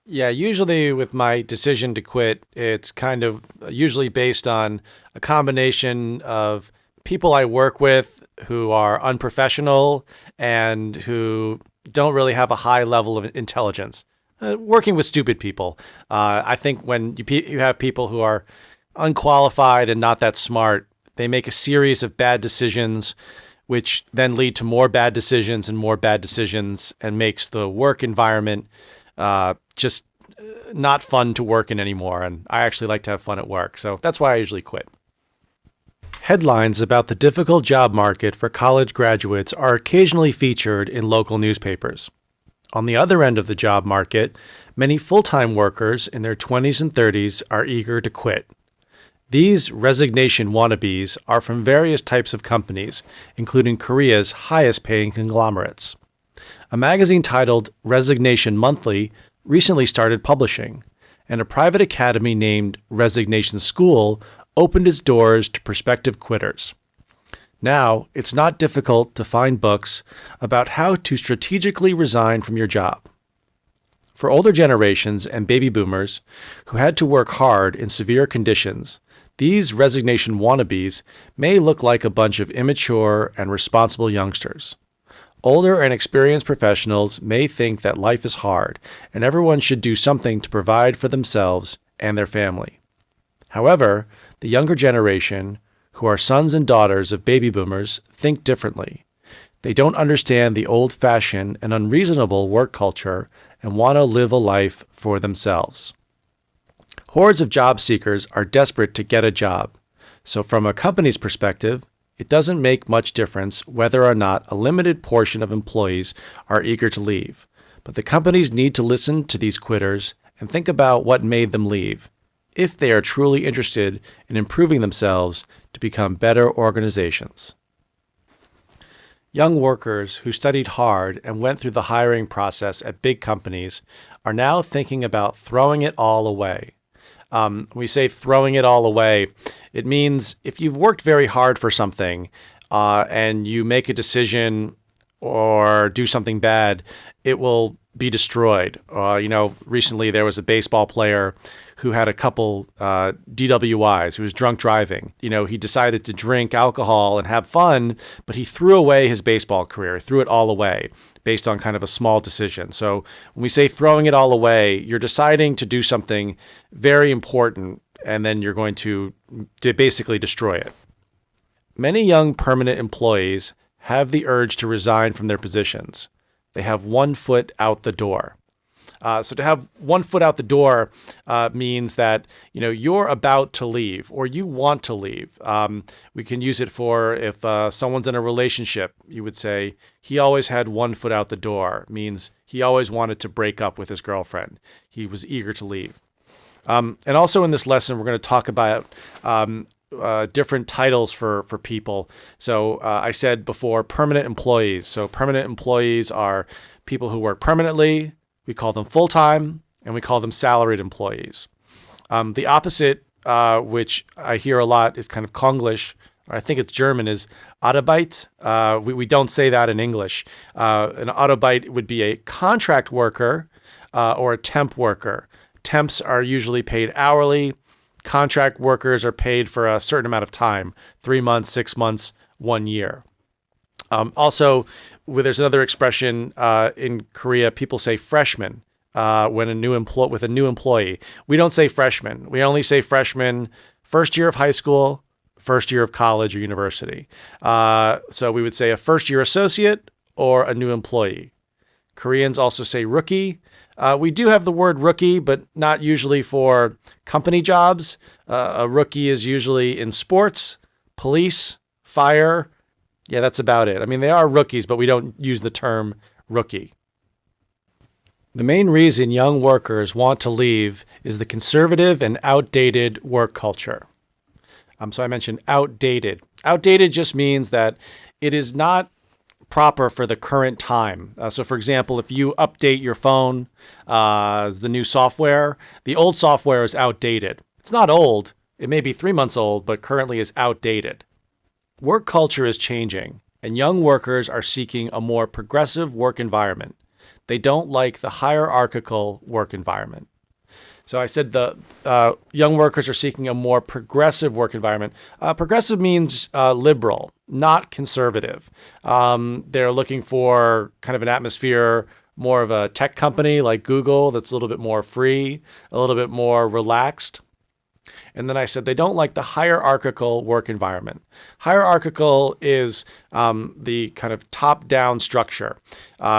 Yeah, usually with my decision to quit, it's kind of usually based on a combination of people I work with who are unprofessional and who don't really have a high level of intelligence. Working with stupid people. I think when you have people who are unqualified and not that smart, they make a series of bad decisions, which then lead to more bad decisions and more bad decisions and makes the work environment just not fun to work in anymore. And I actually like to have fun at work. So that's why I usually quit. Headlines about the difficult job market for college graduates are occasionally featured in local newspapers. On the other end of the job market, many full-time workers in their 20s and 30s are eager to quit. These resignation wannabes are from various types of companies, including Korea's highest-paying conglomerates. A magazine titled Resignation Monthly recently started publishing, and a private academy named Resignation School opened its doors to prospective quitters. Now, it's not difficult to find books about how to strategically resign from your job. For older generations and baby boomers who had to work hard in severe conditions, these resignation wannabes may look like a bunch of immature and responsible youngsters. Older and experienced professionals may think that life is hard and everyone should do something to provide for themselves and their family. However, the younger generation, who are sons and daughters of baby boomers, think differently. They don't understand the old-fashioned and unreasonable work culture and want to live a life for themselves. Hordes of job seekers are desperate to get a job, so from a company's perspective, it doesn't make much difference whether or not a limited portion of employees are eager to leave. But the companies need to listen to these quitters and think about what made them leave, if they are truly interested in improving themselves to become better organizations. Young workers who studied hard and went through the hiring process at big companies are now thinking about throwing it all away. When we say throwing it all away, it means if you've worked very hard for something and you make a decision or do something bad, it will be destroyed. Recently there was a baseball player who had a couple DWIs, who was drunk driving. He decided to drink alcohol and have fun, but he threw away his baseball career, threw it all away based on kind of a small decision. So when we say throwing it all away, you're deciding to do something very important, and then you're going to basically destroy it. Many young permanent employees have the urge to resign from their positions. They have one foot out the door. So to have one foot out the door means that you're about to leave or you want to leave. We can use it for if someone's in a relationship. You would say he always had one foot out the door. Means he always wanted to break up with his girlfriend. He was eager to leave. And also in this lesson, we're going to talk about different titles for people. So I said before, permanent employees. So permanent employees are people who work permanently. We call them full-time, and we call them salaried employees. The opposite, which I hear a lot, is kind of Konglish, or I think it's German, is Arbeit. We don't say that in English. An Arbeit would be a contract worker or a temp worker. Temps are usually paid hourly. Contract workers are paid for a certain amount of time, 3 months, 6 months, 1 year. Also, there's another expression in Korea. People say freshman when with a new employee. We don't say freshman. We only say freshman first year of high school, first year of college or university. So we would say a first year associate or a new employee. Koreans also say rookie. We do have the word rookie, but not usually for company jobs. A rookie is usually in sports, police, fire. Yeah, that's about it. I mean, they are rookies, but we don't use the term rookie. The main reason young workers want to leave is the conservative and outdated work culture. So I mentioned outdated. Outdated just means that it is not proper for the current time. So for example, if you update your phone, the new software, the old software is outdated. It's not old. It may be 3 months old, but currently is outdated. Work culture is changing, and young workers are seeking a more progressive work environment. they don't like the hierarchical work environment. So I said the young workers are seeking a more progressive work environment. Progressive means liberal, not conservative. They're looking for kind of an atmosphere, more of a tech company like Google that's a little bit more free, a little bit more relaxed. And then I said they don't like the hierarchical work environment. Hierarchical is the kind of top-down structure.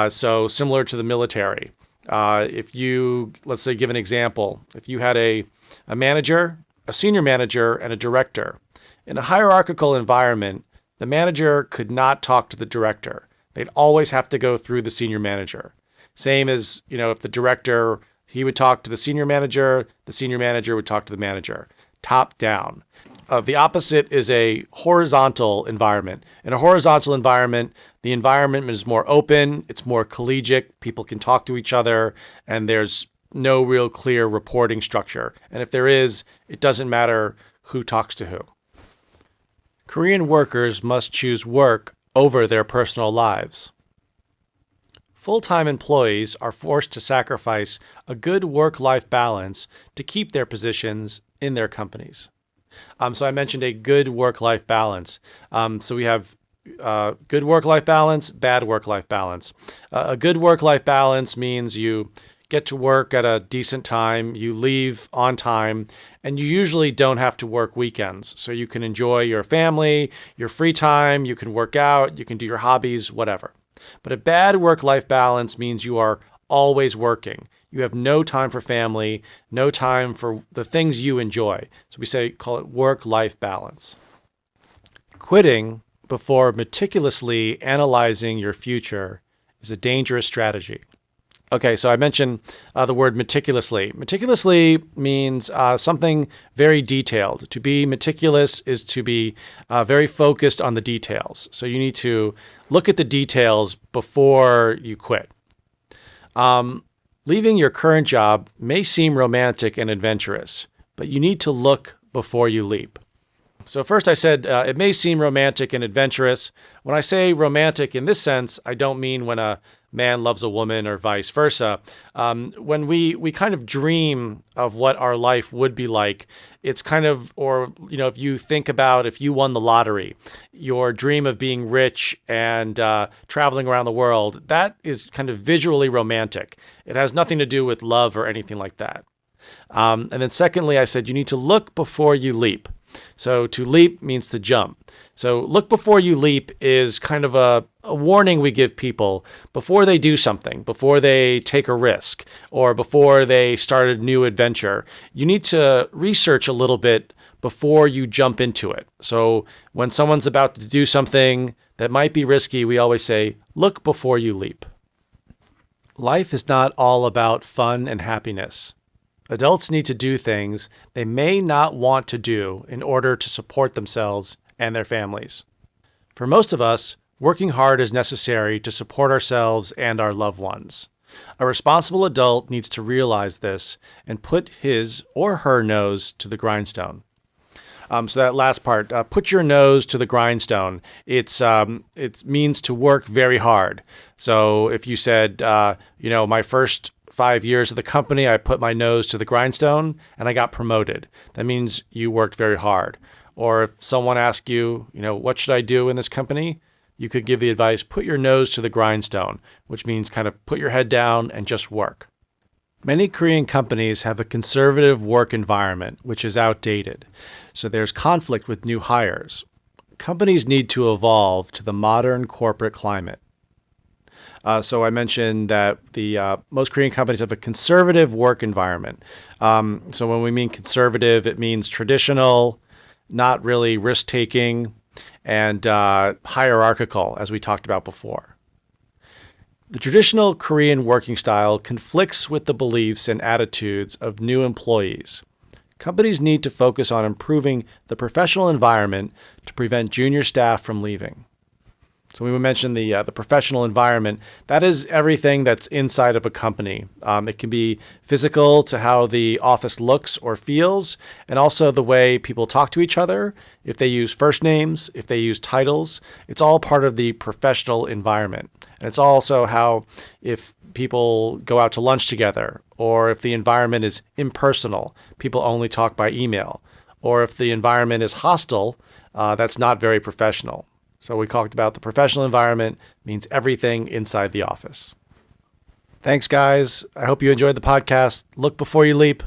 So similar to the military. If you, let's say, give an example, if you had a manager, a senior manager, and a director, in a hierarchical environment, the manager could not talk to the director. They'd always have to go through the senior manager. Same as, if the director, he would talk to the senior manager would talk to the manager, top down. The opposite is a horizontal environment. In a horizontal environment, the environment is more open, it's more collegiate, people can talk to each other, and there's no real clear reporting structure. And if there is, it doesn't matter who talks to who. Korean workers must choose work over their personal lives. Full-time employees are forced to sacrifice a good work-life balance to keep their positions in their companies. So I mentioned a good work-life balance. So we have good work-life balance, bad work-life balance. A good work-life balance means you get to work at a decent time, you leave on time, and you usually don't have to work weekends. So you can enjoy your family, your free time, you can work out, you can do your hobbies, whatever. But a bad work-life balance means you are always working. You have no time for family, no time for the things you enjoy. So we call it work-life balance. Quitting before meticulously analyzing your future is a dangerous strategy. Okay, so I mentioned the word meticulously. Meticulously means something very detailed. To be meticulous is to be very focused on the details. So you need to look at the details before you quit. Leaving your current job may seem romantic and adventurous, but you need to look before you leap. So first I said it may seem romantic and adventurous. When I say romantic in this sense, I don't mean when a man loves a woman or vice versa. When we kind of dream of what our life would be like, it's kind of, or, if you think about if you won the lottery, your dream of being rich and traveling around the world, that is kind of visually romantic. It has nothing to do with love or anything like that. And then secondly, I said you need to look before you leap. So to leap means to jump. So look before you leap is kind of a warning we give people before they do something, before they take a risk, or before they start a new adventure. You need to research a little bit before you jump into it. So when someone's about to do something that might be risky, we always say, look before you leap. Life is not all about fun and happiness. Adults need to do things they may not want to do in order to support themselves and their families. For most of us, working hard is necessary to support ourselves and our loved ones. A responsible adult needs to realize this and put his or her nose to the grindstone. So that last part, put your nose to the grindstone. It means to work very hard. So if you said, my first 5 years of the company, I put my nose to the grindstone and I got promoted. That means you worked very hard. Or if someone asks you, what should I do in this company? You could give the advice, put your nose to the grindstone, which means kind of put your head down and just work. Many Korean companies have a conservative work environment, which is outdated. So there's conflict with new hires. Companies need to evolve to the modern corporate climate. So I mentioned that the most Korean companies have a conservative work environment. So when we mean conservative, it means traditional, not really risk-taking, and hierarchical, as we talked about before. The traditional Korean working style conflicts with the beliefs and attitudes of new employees. Companies need to focus on improving the professional environment to prevent junior staff from leaving. So we mentioned the professional environment. That is everything that's inside of a company. It can be physical to how the office looks or feels, and also the way people talk to each other, if they use first names, if they use titles. It's all part of the professional environment. And it's also how if people go out to lunch together, or if the environment is impersonal, people only talk by email, or if the environment is hostile, that's not very professional. So we talked about the professional environment means everything inside the office. Thanks, guys. I hope you enjoyed the podcast. Look before you leap.